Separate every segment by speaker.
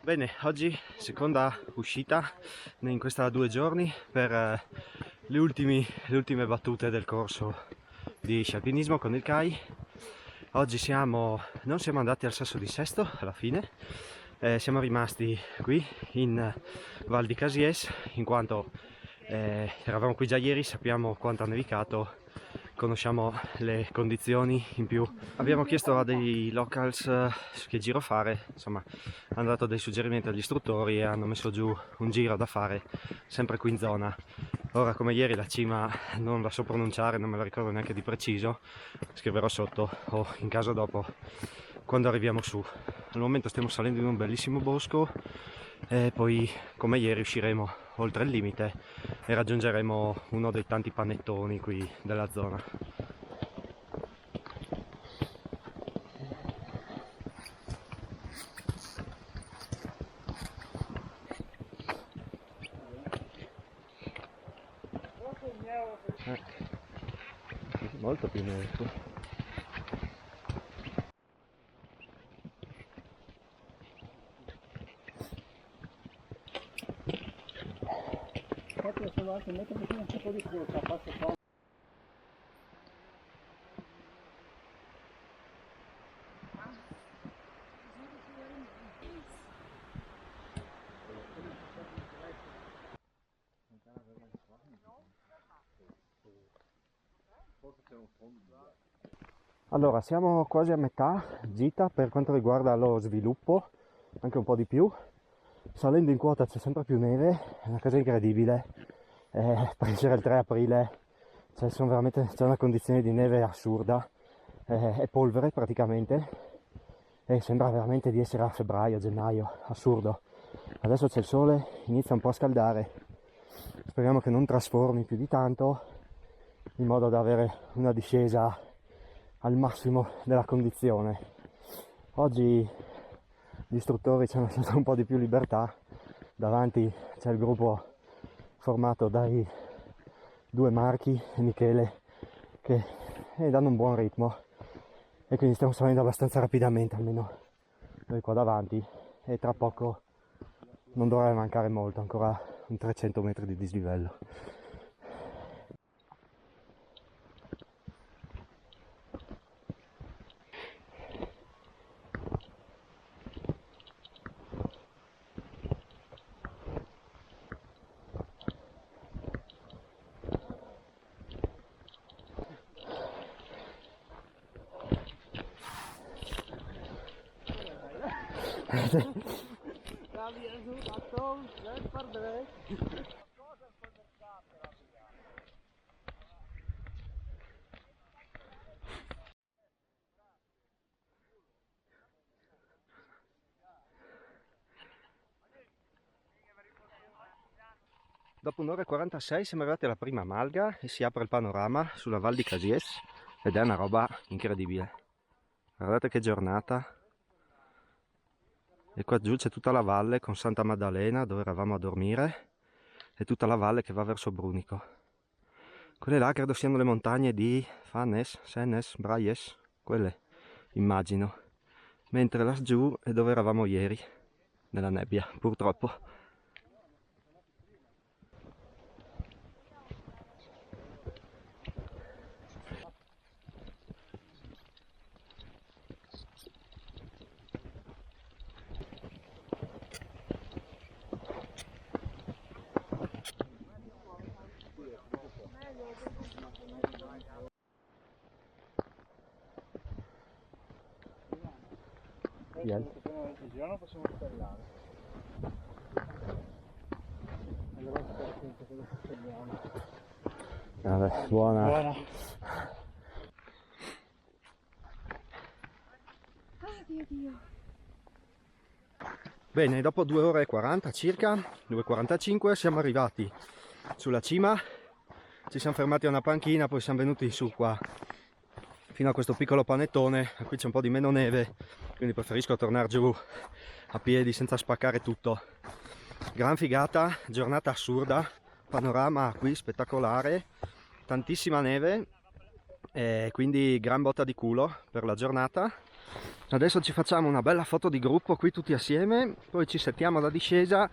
Speaker 1: Bene, oggi seconda uscita in questa 2 giorni per le ultime battute del corso di sci alpinismo con il CAI. Oggi non siamo andati al Sasso di Sesto alla fine, siamo rimasti qui in Val di Casies in quanto eravamo qui già ieri, sappiamo quanto ha nevicato, conosciamo le condizioni in più. Abbiamo chiesto a dei locals che giro fare, insomma hanno dato dei suggerimenti agli istruttori e hanno messo giù un giro da fare sempre qui in zona. Ora, come ieri, la cima non la so pronunciare, non me la ricordo neanche di preciso, scriverò sotto o in caso dopo quando arriviamo su. Al momento stiamo salendo in un bellissimo bosco e poi, come ieri, usciremo oltre il limite e raggiungeremo uno dei tanti panettoni qui della zona. Molto più nero.
Speaker 2: Sono anche mettere un po' di frutta, passo qua.
Speaker 1: Allora, siamo quasi a metà gita per quanto riguarda lo sviluppo, anche un po' di più. Salendo in quota c'è sempre più neve, è una cosa incredibile. Per essere il 3 aprile c'è una condizione di neve assurda, è polvere praticamente e sembra veramente di essere a febbraio, gennaio, assurdo. Adesso c'è il sole, inizia un po' a scaldare, speriamo che non trasformi più di tanto in modo da avere una discesa al massimo della condizione. Oggi gli istruttori ci hanno lasciato un po' di più libertà, davanti c'è il gruppo formato dai due Marchi e Michele che danno un buon ritmo e quindi stiamo salendo abbastanza rapidamente, almeno noi qua davanti, e tra poco non dovrebbe mancare molto, ancora un 300 metri di dislivello. Dopo un'ora e 46 siamo arrivati alla prima malga e si apre il panorama sulla Val di Casies ed è una roba incredibile. Guardate che giornata. E qua giù c'è tutta la valle con Santa Maddalena dove eravamo a dormire e tutta la valle che va verso Brunico. Quelle là credo siano le montagne di Fannes, Sennes, Braies, quelle immagino. Mentre laggiù è dove eravamo ieri, nella nebbia, purtroppo.
Speaker 2: Possiamo sperare. Allora attento cosa fermiamo.
Speaker 1: Vabbè, buona.
Speaker 2: Buona.
Speaker 3: Dio.
Speaker 1: Bene, dopo 2 ore e 40 circa, 2:45, siamo arrivati sulla cima, ci siamo fermati a una panchina, poi siamo venuti su qua fino a questo piccolo panettone. Qui c'è un po' di meno neve, quindi preferisco tornare giù a piedi senza spaccare tutto. Gran figata, giornata assurda, panorama qui spettacolare, tantissima neve, quindi gran botta di culo per la giornata. Adesso ci facciamo una bella foto di gruppo qui tutti assieme, poi ci settiamo alla discesa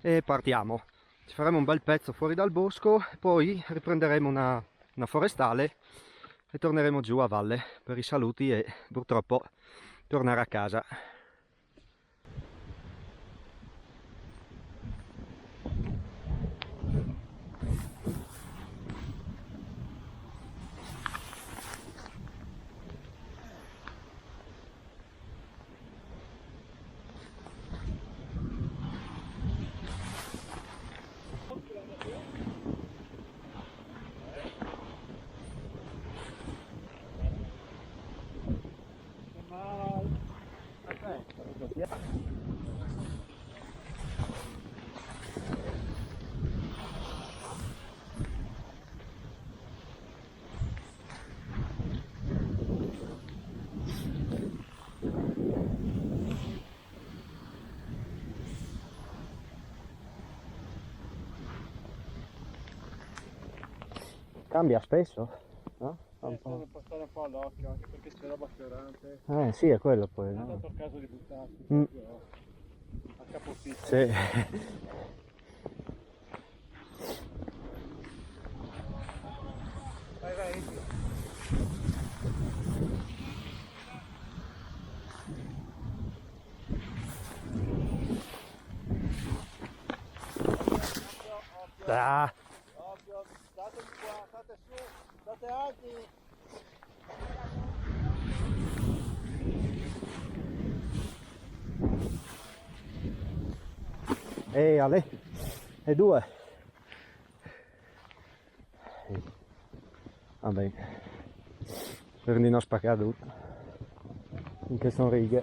Speaker 1: e partiamo. Ci faremo un bel pezzo fuori dal bosco, poi riprenderemo una forestale e torneremo giù a valle per i saluti e purtroppo tornare a casa. Cambia spesso, no?
Speaker 2: Bisogna passare un po' all'occhio, anche perché c'è roba fiorante.
Speaker 1: Sì, è quello poi,
Speaker 2: Non è
Speaker 1: no?
Speaker 2: dato il caso di buttarsi proprio a capofitto.
Speaker 1: Sì.
Speaker 2: Vai, vai.
Speaker 1: Ah,
Speaker 2: Occhio, state di qua, state su, state alti.
Speaker 1: Ale, e due. Vabbè, per di non spaccare tutto. Finché sono righe.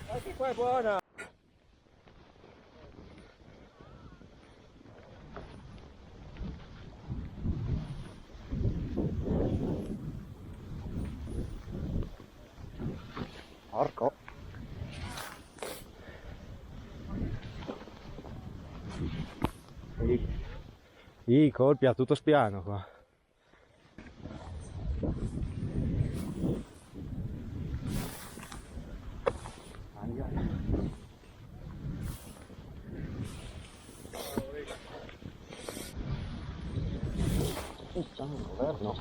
Speaker 2: Anche qua è buona.
Speaker 1: Porco. I colpi a tutto spiano qua. Governo.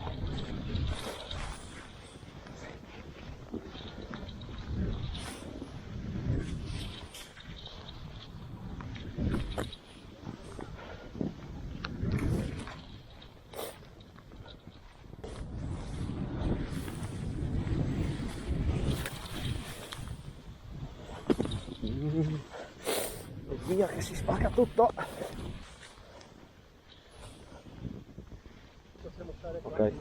Speaker 1: E via che si spacca tutto.
Speaker 2: Possiamo stare qua.
Speaker 1: Ok.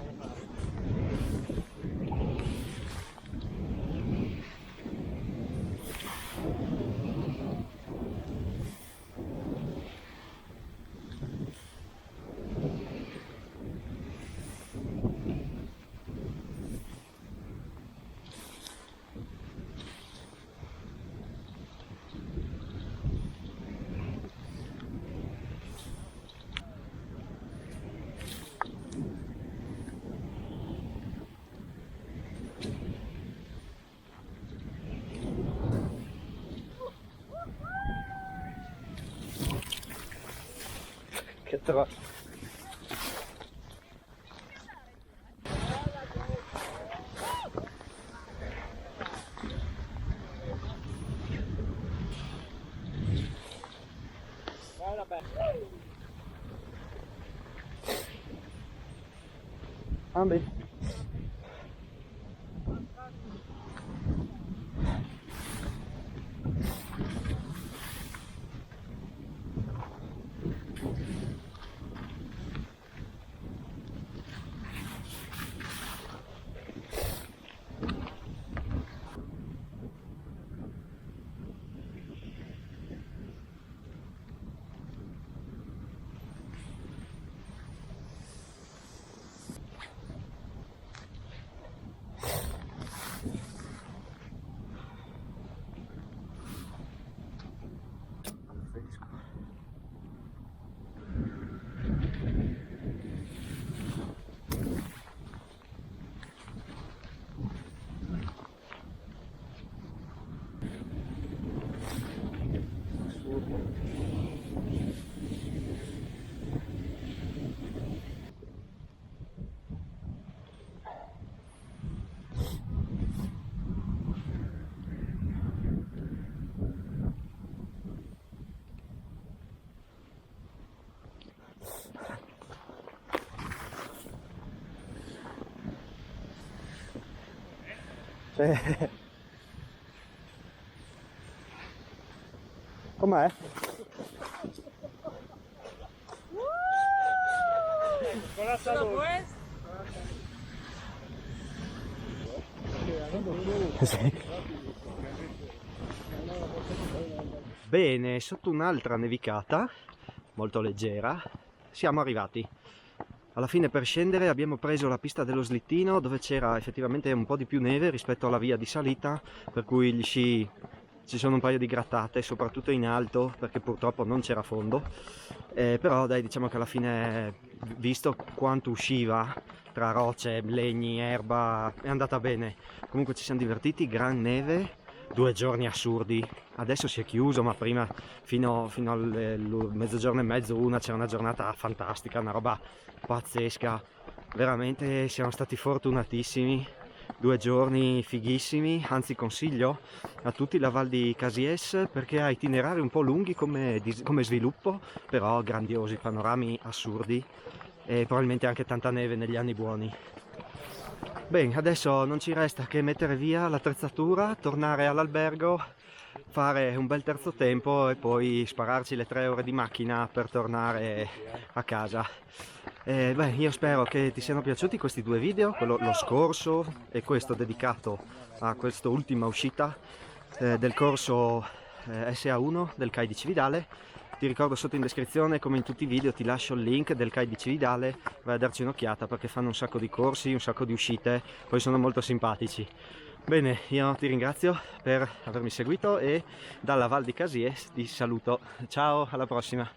Speaker 1: Che tro...
Speaker 2: Vai, vabbè.
Speaker 1: Ambi. Com'è?
Speaker 2: Con la salute.
Speaker 1: Sì. Bene, sotto un'altra nevicata, molto leggera, siamo arrivati. Alla fine per scendere abbiamo preso la pista dello slittino dove c'era effettivamente un po' di più neve rispetto alla via di salita, per cui gli sci ci sono un paio di grattate, soprattutto in alto perché purtroppo non c'era fondo, però dai, diciamo che alla fine, visto quanto usciva tra rocce, legni, erba, è andata bene. Comunque ci siamo divertiti, gran neve, 2 giorni assurdi. Adesso si è chiuso, ma prima fino al mezzogiorno e mezzo, una, c'era una giornata fantastica, una roba pazzesca. Veramente siamo stati fortunatissimi, 2 giorni fighissimi. Anzi, consiglio a tutti la Val di Casies perché ha itinerari un po' lunghi come sviluppo, però grandiosi, panorami assurdi e probabilmente anche tanta neve negli anni buoni. Bene, adesso non ci resta che mettere via l'attrezzatura, tornare all'albergo, fare un bel terzo tempo e poi spararci le 3 ore di macchina per tornare a casa. Io spero che ti siano piaciuti questi 2 video, quello lo scorso e questo dedicato a questa ultima uscita del corso SA1 del CAI di Cividale. Ti ricordo sotto in descrizione, come in tutti i video, ti lascio il link del CAI di Cividale, vai a darci un'occhiata perché fanno un sacco di corsi, un sacco di uscite, poi sono molto simpatici. Bene, io ti ringrazio per avermi seguito e dalla Val di Casies ti saluto. Ciao, alla prossima!